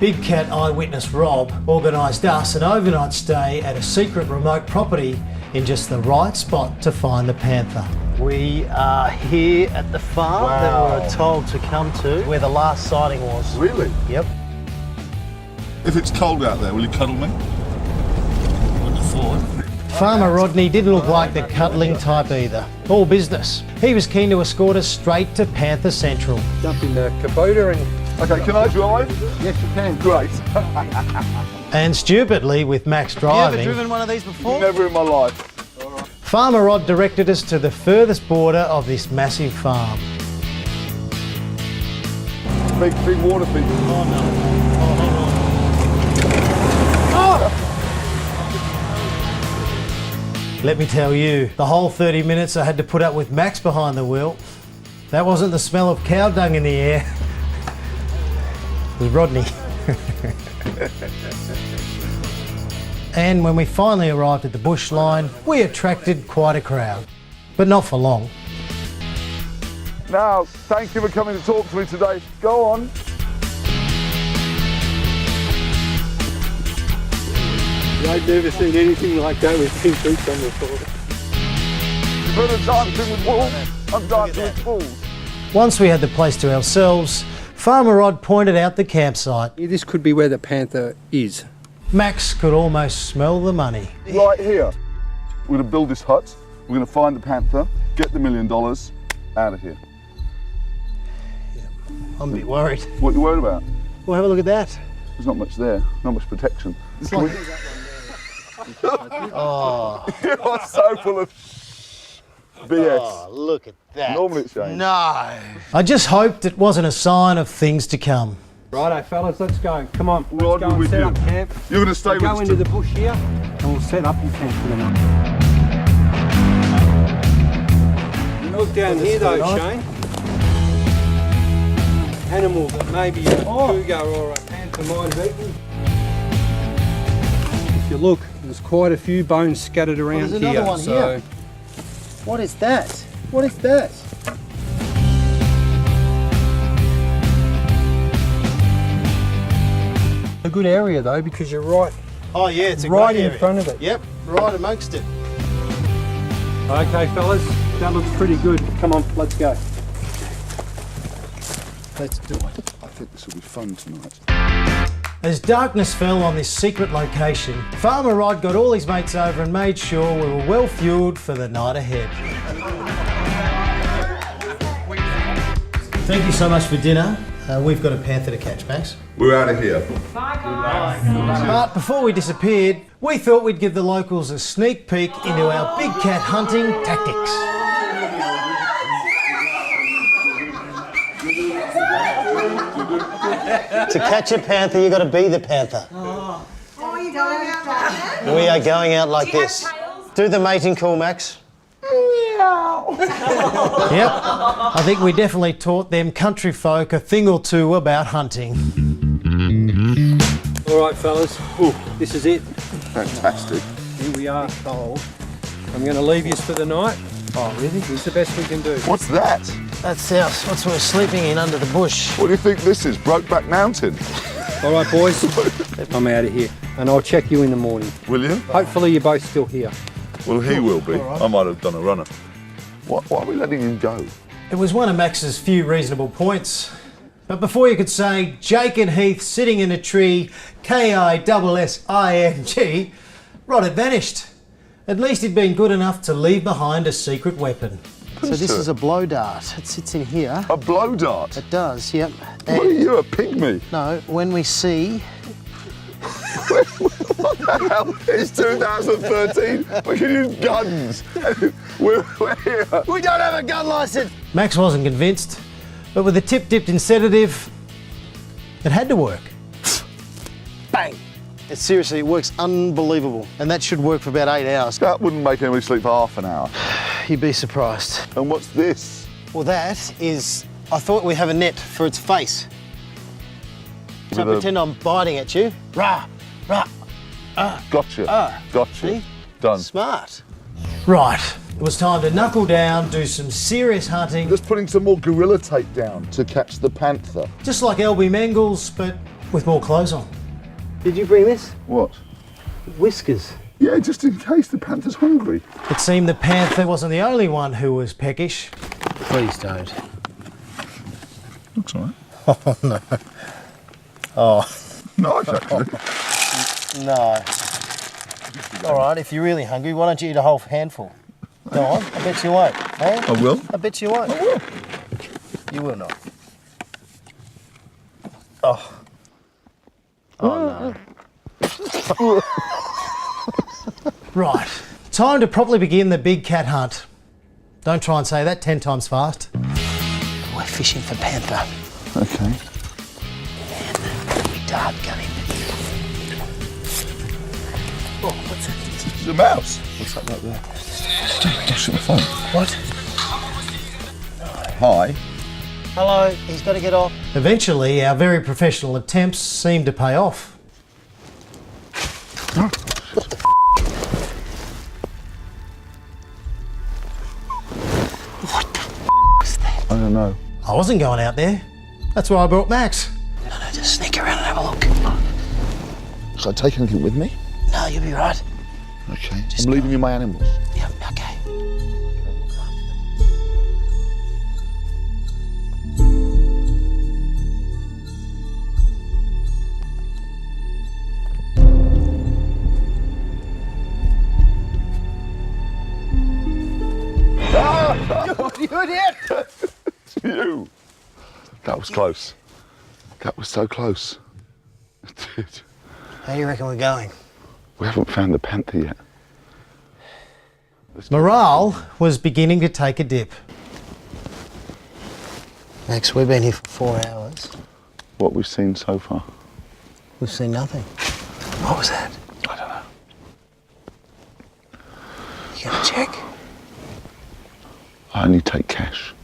Big Cat eyewitness Rob organised us an overnight stay at a secret remote property in just the right spot to find the panther. We are here at the farm that we were told to come to, where the last sighting was. Really? Yep. If it's cold out there, will you cuddle me? Wouldn't have thought. Farmer Rodney didn't look like the cuddling type either. All business. He was keen to escort us straight to Panther Central. Jump in the Kubota and... Okay, can I drive? Yes, you can. Great. And stupidly, with Max driving... You ever driven one of these before? Never in my life. Farmer Rod directed us to the furthest border of this massive farm. Big water feature. Oh no. Let me tell you, the whole 30 minutes I had to put up with Max behind the wheel, that wasn't the smell of cow dung in the air. It was Rodney. And when we finally arrived at the bush line, we attracted quite a crowd, but not for long. Now, thank you for coming to talk to me today. Go on. I've never seen anything like that with pink boots on before. You've heard of dancing with wolves? I'm dancing with fools. Once we had the place to ourselves, Farmer Rod pointed out the campsite. This could be where the panther is. Max could almost smell the money. Right here. We're going to build this hut. We're going to find the panther, get the $1 million out of here. I'm a bit worried. What are you worried about? Well, have a look at that. There's not much there, not much protection. It's like... Oh. You are so full of BS. Oh, look at that. Normally it's changed. No. I just hoped it wasn't a sign of things to come. Righto, fellas, let's go. Come on, let's Rod, go we're and with set you. up camp. You're going to stay with Go us. into the bush here, and we'll set up your tent for the night. Look down here though, Shane. Animal that maybe a cougar or a panther might have eaten. If you look, there's quite a few bones scattered around there's here. another one here. What is that? What is that? A good area though, because you're right, Oh yeah, it's a right great in area. front of it. Yep, right amongst it. Okay, fellas, that looks pretty good. Come on, let's go. Let's do it. I think this will be fun tonight. As darkness fell on this secret location, Farmer Rod got all his mates over and made sure we were well fueled for the night ahead. Thank you so much for dinner. We've got a panther to catch, Max. We're out of here. But before we disappeared, we thought we'd give the locals a sneak peek into our big cat hunting tactics. To catch a panther, you got to be the panther. Oh, you going out like that? We are going out like this. Do the mating call, Max. Yep, I think we definitely taught them country folk a thing or two about hunting. All right, fellas, this is it. Fantastic. Here we are, cold. I'm going to leave you for the night. Oh, really? It's the best we can do. What's that? That's what we're sleeping in under the bush. What do you think this is? Brokeback Mountain? All right, boys, I'm out of here, and I'll check you in the morning. Will you? Hopefully you're both still here. Well, he will be. I might have done a runner. Why are we letting him go? It was one of Max's few reasonable points. But before you could say Jake and Heath sitting in a tree, KISSING, Rod had vanished. At least he'd been good enough to leave behind a secret weapon. So this is a blow dart. It sits in here. A blow dart? It does, yep. What are you, a pygmy? No, when we see... What the hell? It's 2013. We can use guns. We're here. We don't have a gun license! Max wasn't convinced, but with a tip dipped in sedative, it had to work. Bang! Seriously, it works unbelievable. And that should work for about 8 hours. That wouldn't make anybody sleep for half an hour. You'd be surprised. And what's this? Well, that is... I thought we have a net for its face. So With a- pretend I'm biting at you. Rah! Rah! Gotcha. Gotcha. See? Done. Smart. Right, it was time to knuckle down, do some serious hunting, Just putting some more gorilla tape down to catch the panther. just like LB Mangles, but with more clothes on. Did you bring this? What? Whiskers. Yeah, just in case the panther's hungry. It seemed the panther wasn't the only one who was peckish. Please don't. Looks all right. Oh, no. Oh, Nice, actually. no. All right, if you're really hungry, why don't you eat a whole handful? Go on, I bet you won't. Eh? I will. I bet you won't. I will. You will not. Oh. Oh, no. Right, time to properly begin the big cat hunt. Don't try and say that 10 times fast. We're fishing for panther. Okay. Big dart gunning. Oh, what's that? It's a mouse. What's that right there? That's your phone. What? Hi. Hello, he's got to get off. Eventually, our very professional attempts seemed to pay off. I don't know. I wasn't going out there. That's why I brought Max. No, just sneak around and have a look. Should I take anything with me? No, you'll be right. Okay. I'm leaving you my animals. Yeah, okay. You idiot! You. That was close. That was so close. Dude, How do you reckon we're going? we haven't found the panther yet. Morale was beginning to take a dip. Max, we've been here for 4 hours. What we've seen so far. We've seen nothing. What was that? I don't know. You gonna check? I only take cash.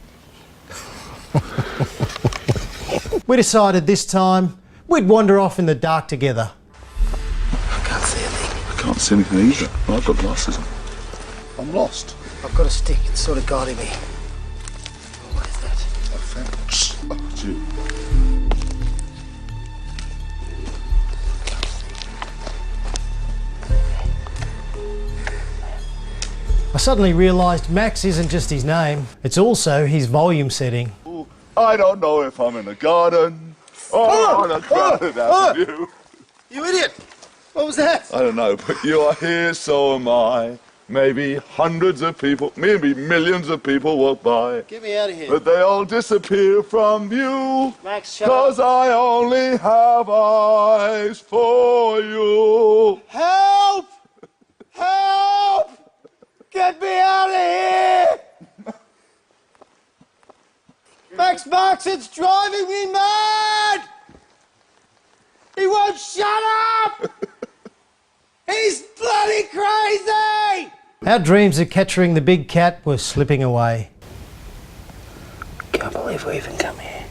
We decided this time we'd wander off in the dark together. I can't see a thing. I can't see anything either. I've got glasses on. I'm lost. I've got a stick. It's sort of guiding me. What is that? I found. Oh, gee. I suddenly realised Max isn't just his name, it's also his volume setting. I don't know if I'm in a garden or on a crowded avenue. You idiot! What was that? I don't know, but you are here, so am I. Maybe hundreds of people, maybe millions of people walk by. Get me out of here. But they all disappear from view. Max, shut up. 'Cause I only have eyes for you. Help! Help! Get me out of here! Max Marks, it's driving me mad! He won't shut up! He's bloody crazy! Our dreams of capturing the big cat were slipping away. Can't believe we even come here.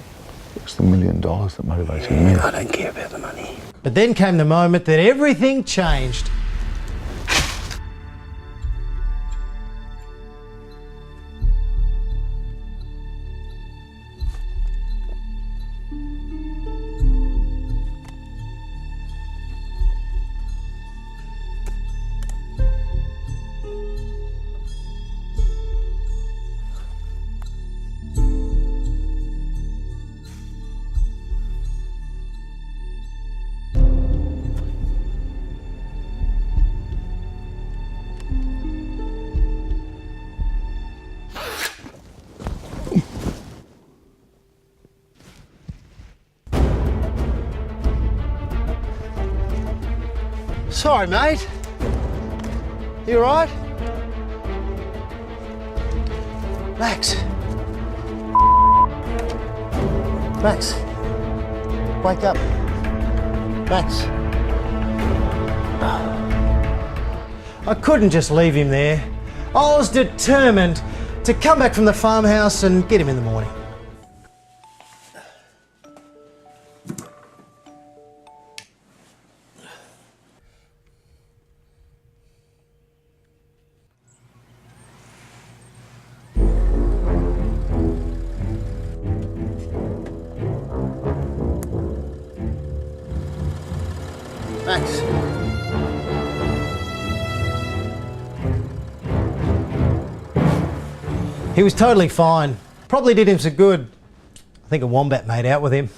It's the $1 million that motivated me. I don't care about the money. But then came the moment that everything changed. Sorry, mate. You alright? Max. Max. Wake up. Max. I couldn't just leave him there. I was determined to come back from the farmhouse and get him in the morning. Max. He was totally fine. Probably did him some good. I think a wombat made out with him.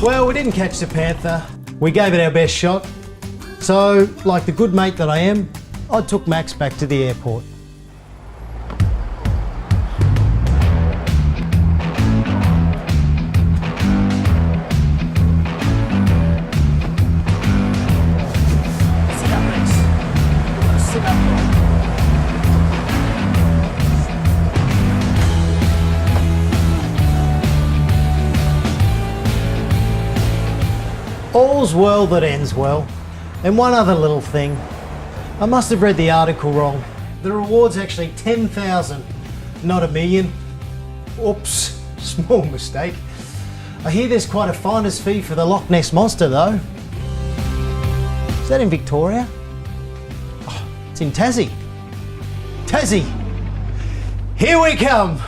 Well, we didn't catch the panther. We gave it our best shot. So, like the good mate that I am, I took Max back to the airport. Sit up, Max. Sit up. All's well that ends well. And one other little thing. I must have read the article wrong. The reward's actually 10,000, not $1 million. Oops, small mistake. I hear there's quite a finder's fee for the Loch Ness Monster though. Is that in Victoria? Oh, it's in Tassie. Tassie! Here we come!